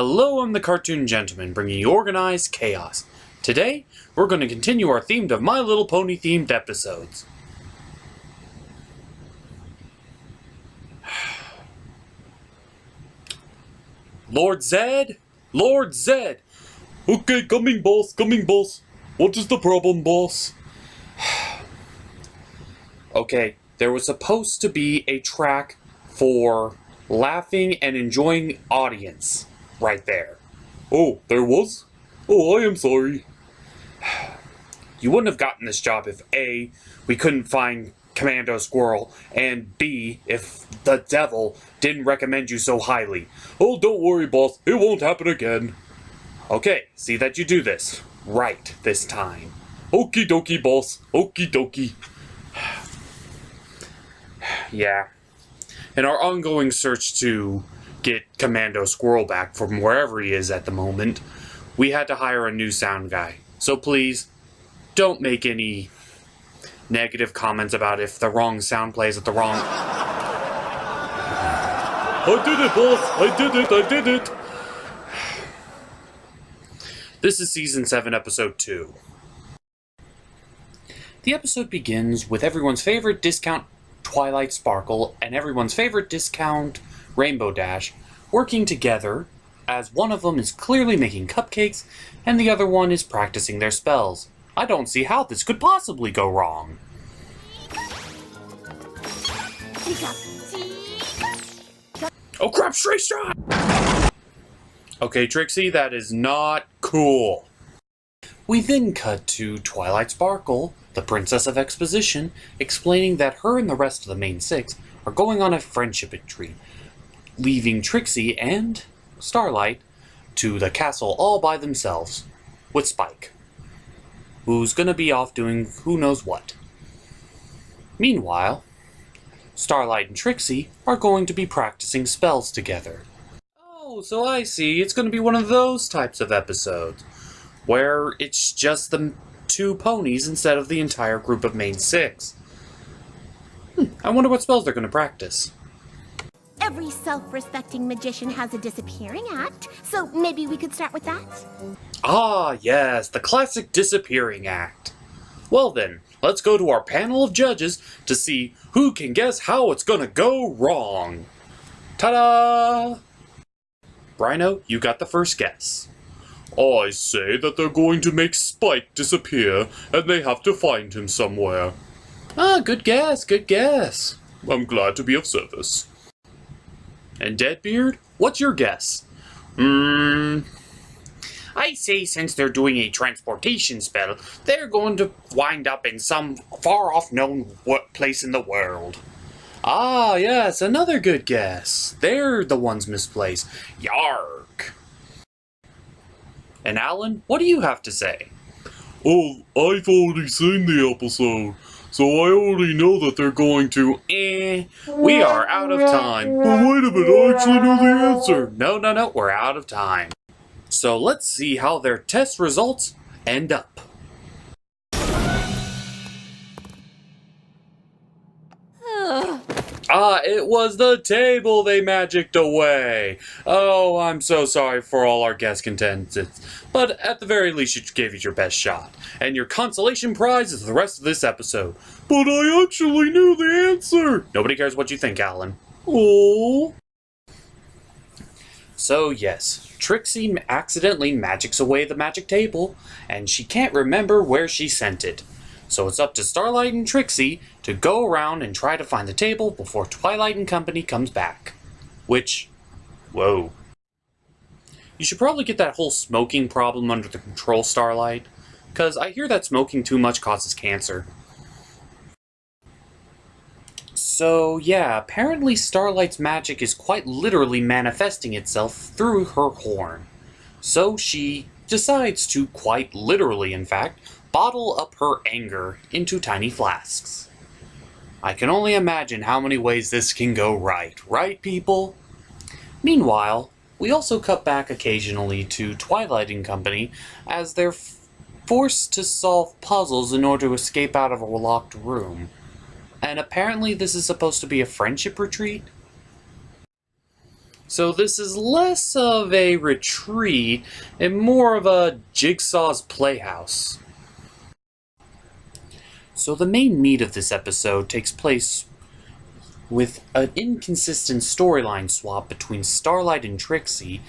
Hello, I'm the Cartoon Gentleman, bringing you organized chaos. Today, we're going to continue our theme of My Little Pony themed episodes. Lord Zed? Lord Zed! Okay, coming boss. What is the problem, boss? Okay, there was supposed to be a track for laughing and enjoying audience right there. Oh, there was? Oh, I am sorry. You wouldn't have gotten this job if A, we couldn't find Commando Squirrel, and B, if the devil didn't recommend you so highly. Oh, don't worry, boss. It won't happen again. Okay, see that you do this right this time. Okie dokie, boss. Okie dokie. Yeah. In our ongoing search to get Commando Squirrel back from wherever he is at the moment, we had to hire a new sound guy. So please, don't make any negative comments about if the wrong sound plays at the wrong... I did it, boss. I did it. This is Season 7, Episode 2. The episode begins with everyone's favorite discount Twilight Sparkle and everyone's favorite discount Rainbow Dash working together, as one of them is clearly making cupcakes and the other one is practicing their spells. I don't see how this could possibly go wrong. Oh crap, Stray Strike! Okay, Trixie, that is not cool. We then cut to Twilight Sparkle, the Princess of Exposition, explaining that her and the rest of the main six are going on a friendship retreat, leaving Trixie and Starlight to the castle all by themselves, with Spike, who's gonna be off doing who knows what. Meanwhile, Starlight and Trixie are going to be practicing spells together. Oh, so I see, it's gonna be one of those types of episodes, where it's just the two ponies instead of the entire group of main six. I wonder what spells they're gonna practice. Every self-respecting magician has a disappearing act, so maybe we could start with that? Ah, yes, the classic disappearing act. Well then, let's go to our panel of judges to see who can guess how it's gonna go wrong. Ta-da! Rhino, you got the first guess. I say that they're going to make Spike disappear, and they have to find him somewhere. Ah, good guess, good guess. I'm glad to be of service. And Deadbeard, what's your guess? I say since they're doing a transportation spell, they're going to wind up in some far-off known place in the world. Ah, yes, another good guess. They're the ones misplaced. Yark. And Alan, what do you have to say? Oh, I've already seen the episode, so I already know that they're going to... We are out of time. But wait a minute, I actually know the answer. No, we're out of time. So let's see how their test results end up. Ah, it was the table they magicked away. Oh, I'm so sorry for all our guest contestants. But at the very least, you gave it your best shot. And your consolation prize is the rest of this episode. But I actually knew the answer. Nobody cares what you think, Alan. Oh. So yes, Trixie accidentally magics away the magic table, and she can't remember where she sent it. So it's up to Starlight and Trixie to go around and try to find the table before Twilight and Company comes back. Which, whoa. You should probably get that whole smoking problem under the control, Starlight, because I hear that smoking too much causes cancer. So yeah, apparently Starlight's magic is quite literally manifesting itself through her horn. So she decides to, quite literally in fact, bottle up her anger into tiny flasks. I can only imagine how many ways this can go right people? Meanwhile, we also cut back occasionally to Twilight and Company as they're forced to solve puzzles in order to escape out of a locked room. And apparently this is supposed to be a friendship retreat? So this is less of a retreat and more of a Jigsaw's playhouse. So the main meat of this episode takes place with an inconsistent storyline swap between Starlight and Trixie.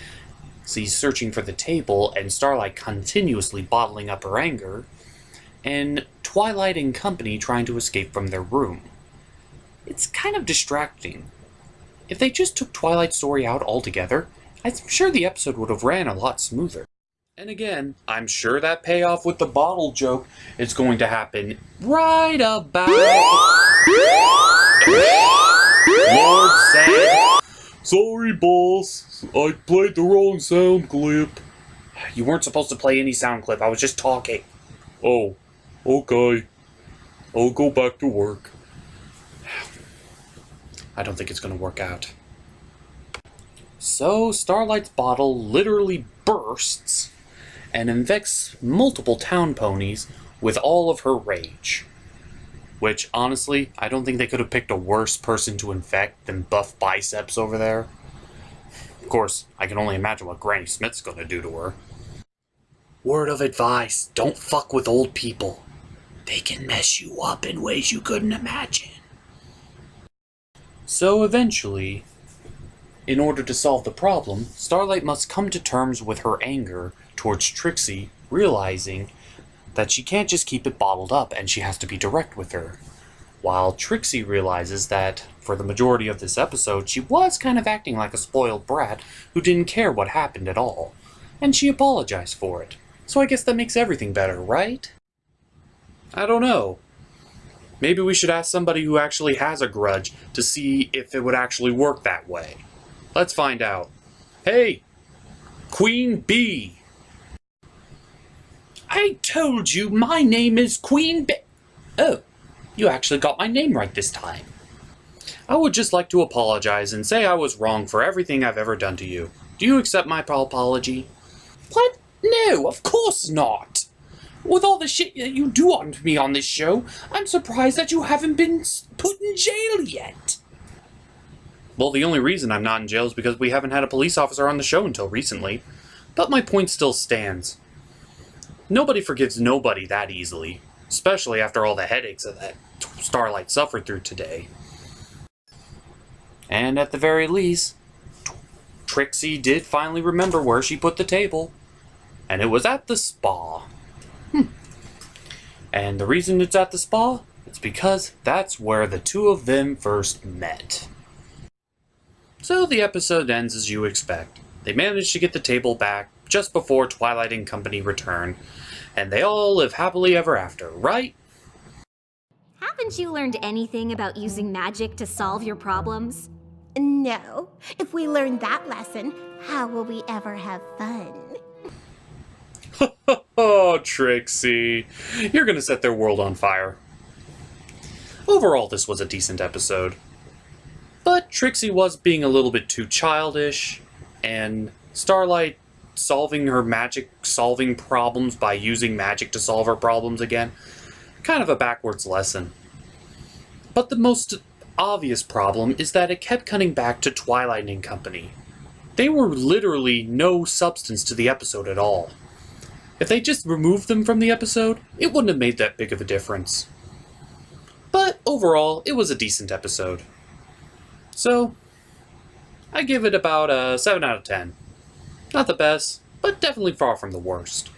She's searching for the table, and Starlight continuously bottling up her anger, and Twilight and company trying to escape from their room. It's kind of distracting. If they just took Twilight's story out altogether, I'm sure the episode would have ran a lot smoother. And again, I'm sure that payoff with the bottle joke is going to happen right about... Lord said... Sorry, boss. I played the wrong sound clip. You weren't supposed to play any sound clip, I was just talking. Oh, okay. I'll go back to work. I don't think it's going to work out. So, Starlight's bottle literally bursts and infects multiple town ponies with all of her rage. Which, honestly, I don't think they could have picked a worse person to infect than Buff Biceps over there. Of course, I can only imagine what Granny Smith's going to do to her. Word of advice, don't fuck with old people. They can mess you up in ways you couldn't imagine. So eventually, in order to solve the problem, Starlight must come to terms with her anger towards Trixie, realizing that she can't just keep it bottled up and she has to be direct with her. While Trixie realizes that, for the majority of this episode, she was kind of acting like a spoiled brat who didn't care what happened at all, and she apologized for it. So I guess that makes everything better, right? I don't know. Maybe we should ask somebody who actually has a grudge to see if it would actually work that way. Let's find out. Hey! Queen Bee! I told you my name is Queen Bee. Oh, you actually got my name right this time. I would just like to apologize and say I was wrong for everything I've ever done to you. Do you accept my apology? What? No, of course not. With all the shit that you do on me on this show, I'm surprised that you haven't been put in jail yet. Well, the only reason I'm not in jail is because we haven't had a police officer on the show until recently. But my point still stands. Nobody forgives nobody that easily, especially after all the headaches that Starlight suffered through today. And at the very least, Trixie did finally remember where she put the table. And it was at the spa. And the reason it's at the spa, it's because that's where the two of them first met. So the episode ends as you expect. They manage to get the table back just before Twilight and company return, and they all live happily ever after, right? Haven't you learned anything about using magic to solve your problems? No. If we learn that lesson, how will we ever have fun? Oh, Trixie. You're gonna set their world on fire. Overall, this was a decent episode. But Trixie was being a little bit too childish, and Starlight solving her magic-solving problems by using magic to solve her problems again. Kind of a backwards lesson. But the most obvious problem is that it kept cutting back to Twilight and company. They were literally no substance to the episode at all. If they just removed them from the episode, it wouldn't have made that big of a difference. But overall, it was a decent episode. So, I give it about a 7 out of 10. Not the best, but definitely far from the worst.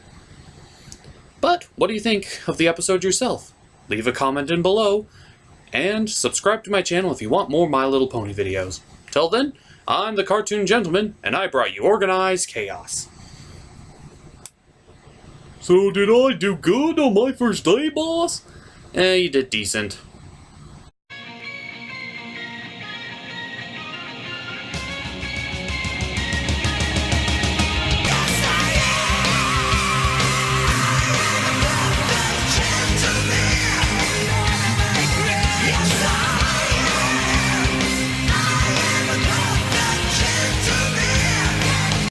But what do you think of the episode yourself? Leave a comment in below, and subscribe to my channel if you want more My Little Pony videos. Till then, I'm the Cartoon Gentleman, and I brought you organized chaos. So did I do good on my first day, boss? You did decent.